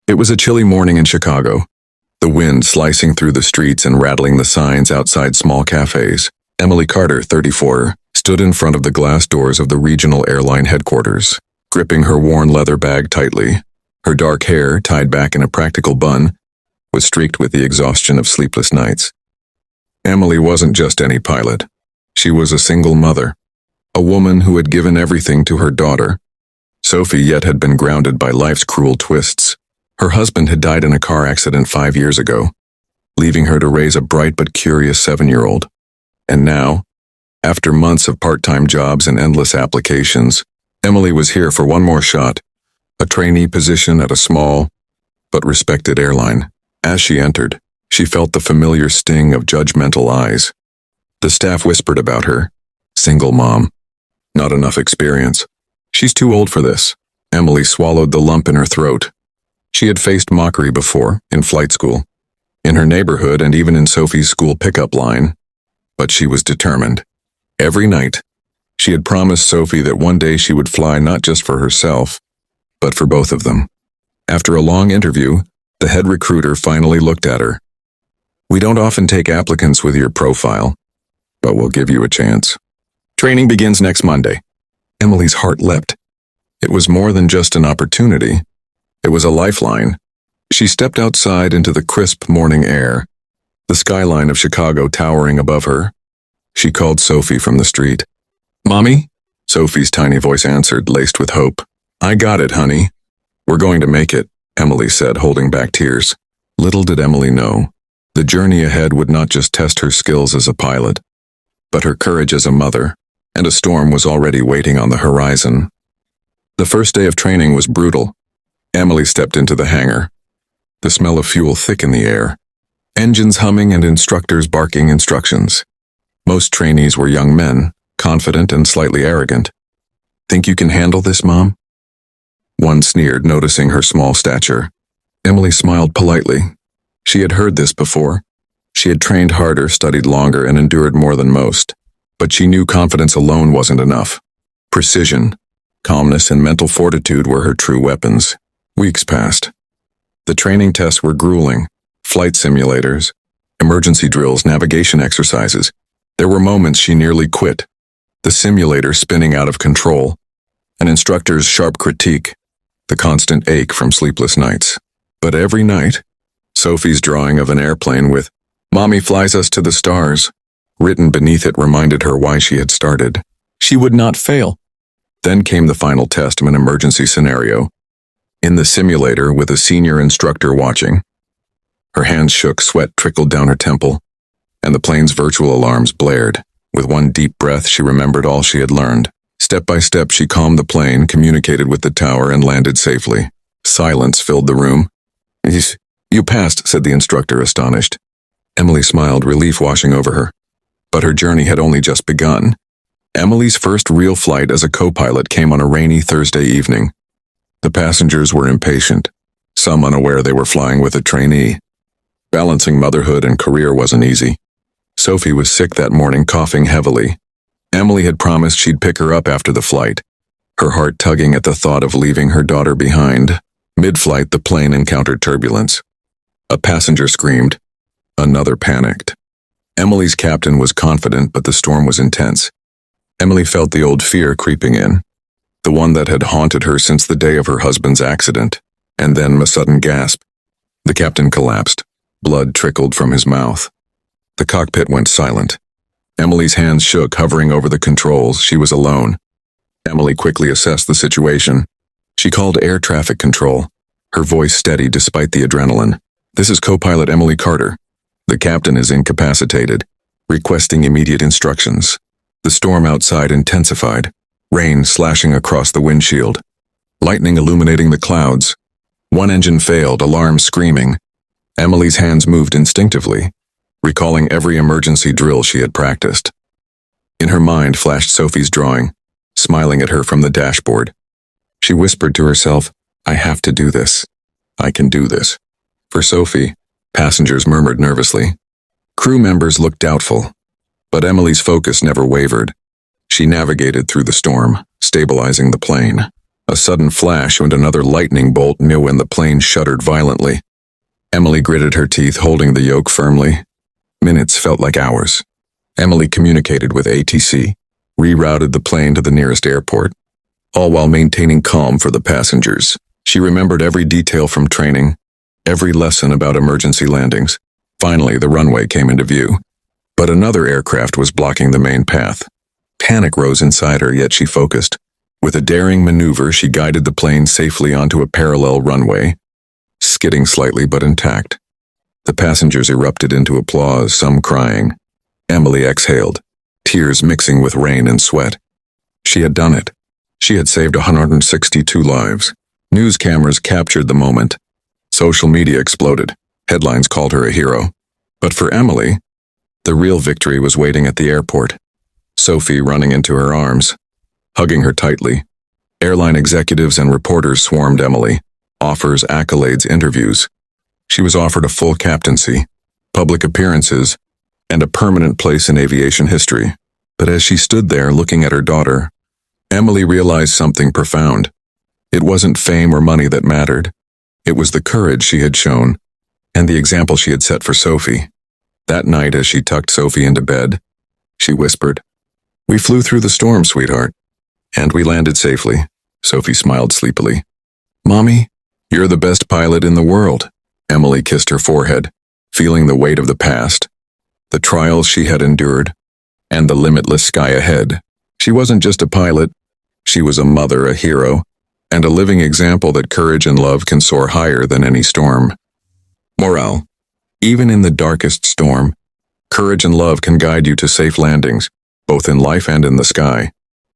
It was a chilly morning in Chicago, the wind slicing through the streets and rattling the signs outside small cafes. Emily Carter, 34, stood in front of the glass doors of the regional airline headquarters, gripping her worn leather bag tightly. Her dark hair, tied back in a practical bun, was streaked with the exhaustion of sleepless nights. Emily wasn't just any pilot. She was a single mother, a woman who had given everything to her daughter. Sophie yet had been grounded by life's cruel twists. Her husband had died in a car accident 5 years ago, leaving her to raise a bright but curious 7-year-old. And now, after months of part-time jobs and endless applications, Emily was here for one more shot, a trainee position at a small but respected airline. As she entered, she felt the familiar sting of judgmental eyes. The staff whispered about her. Single mom. Not enough experience. She's too old for this. Emily swallowed the lump in her throat. She had faced mockery before, in flight school, in her neighborhood, and even in Sophie's school pickup line. But she was determined. Every night, she had promised Sophie that one day she would fly not just for herself, but for both of them. After a long interview, the head recruiter finally looked at her. "We don't often take applicants with your profile, but we'll give you a chance. Training begins next Monday." Emily's heart leapt. It was more than just an opportunity. It was a lifeline. She stepped outside into the crisp morning air, the skyline of Chicago towering above her. She called Sophie from the street. "Mommy?" Sophie's tiny voice answered, laced with hope. "I got it, honey. We're going to make it," Emily said, holding back tears. Little did Emily know, the journey ahead would not just test her skills as a pilot, but her courage as a mother, and a storm was already waiting on the horizon. The first day of training was brutal. Emily stepped into the hangar, the smell of fuel thick in the air, engines humming and instructors barking instructions. Most trainees were young men, confident and slightly arrogant. "Think you can handle this, Mom?" One sneered, noticing her small stature. Emily smiled politely. She had heard this before. She had trained harder, studied longer, and endured more than most. But she knew confidence alone wasn't enough. Precision, calmness, and mental fortitude were her true weapons. Weeks passed. The training tests were grueling. Flight simulators, emergency drills, navigation exercises. There were moments she nearly quit. The simulator spinning out of control. An instructor's sharp critique. The constant ache from sleepless nights. But every night, Sophie's drawing of an airplane with "Mommy flies us to the stars" written beneath it reminded her why she had started. She would not fail. Then came the final test of an emergency scenario. In the simulator, with a senior instructor watching. Her hands shook, sweat trickled down her temple, and the plane's virtual alarms blared. With one deep breath, she remembered all she had learned. Step by step, she calmed the plane, communicated with the tower, and landed safely. Silence filled the room. "You passed," said the instructor, astonished. Emily smiled, relief washing over her. But her journey had only just begun. Emily's first real flight as a co-pilot came on a rainy Thursday evening. The passengers were impatient, some unaware they were flying with a trainee. Balancing motherhood and career wasn't easy. Sophie was sick that morning, coughing heavily. Emily had promised she'd pick her up after the flight, her heart tugging at the thought of leaving her daughter behind. Mid-flight, the plane encountered turbulence. A passenger screamed. Another panicked. Emily's captain was confident, but the storm was intense. Emily felt the old fear creeping in, the one that had haunted her since the day of her husband's accident. And then a sudden gasp. The captain collapsed. Blood trickled from his mouth. The cockpit went silent. Emily's hands shook, hovering over the controls. She was alone. Emily quickly assessed the situation. She called air traffic control, her voice steady despite the adrenaline. "This is co-pilot Emily Carter. The captain is incapacitated, requesting immediate instructions." The storm outside intensified, rain slashing across the windshield, lightning illuminating the clouds. One engine failed, alarm screaming. Emily's hands moved instinctively, recalling every emergency drill she had practiced. In her mind flashed Sophie's drawing, smiling at her from the dashboard. She whispered to herself, "I have to do this. I can do this." For Sophie, passengers murmured nervously. Crew members looked doubtful, but Emily's focus never wavered. She navigated through the storm, stabilizing the plane. A sudden flash and another lightning bolt knew when the plane shuddered violently. Emily gritted her teeth, holding the yoke firmly. Minutes felt like hours. Emily communicated with ATC, rerouted the plane to the nearest airport, all while maintaining calm for the passengers. She remembered every detail from training, every lesson about emergency landings. Finally, the runway came into view, but another aircraft was blocking the main path. Panic rose inside her, yet she focused. With a daring maneuver, she guided the plane safely onto a parallel runway, skidding slightly but intact. The passengers erupted into applause, some crying. Emily exhaled, tears mixing with rain and sweat. She had done it. She had saved 162 lives. News cameras captured the moment. Social media exploded. Headlines called her a hero. But for Emily, the real victory was waiting at the airport. Sophie running into her arms, hugging her tightly. Airline executives and reporters swarmed Emily. Offers, accolades, interviews. She was offered a full captaincy, public appearances, and a permanent place in aviation history. But as she stood there looking at her daughter, Emily realized something profound. It wasn't fame or money that mattered. It was the courage she had shown, and the example she had set for Sophie. That night, as she tucked Sophie into bed, she whispered, "We flew through the storm, sweetheart, and we landed safely." Sophie smiled sleepily. "Mommy, you're the best pilot in the world." Emily kissed her forehead, feeling the weight of the past, the trials she had endured, and the limitless sky ahead. She wasn't just a pilot. She was a mother, a hero, and a living example that courage and love can soar higher than any storm. Morale. Even in the darkest storm, courage and love can guide you to safe landings, both in life and in the sky.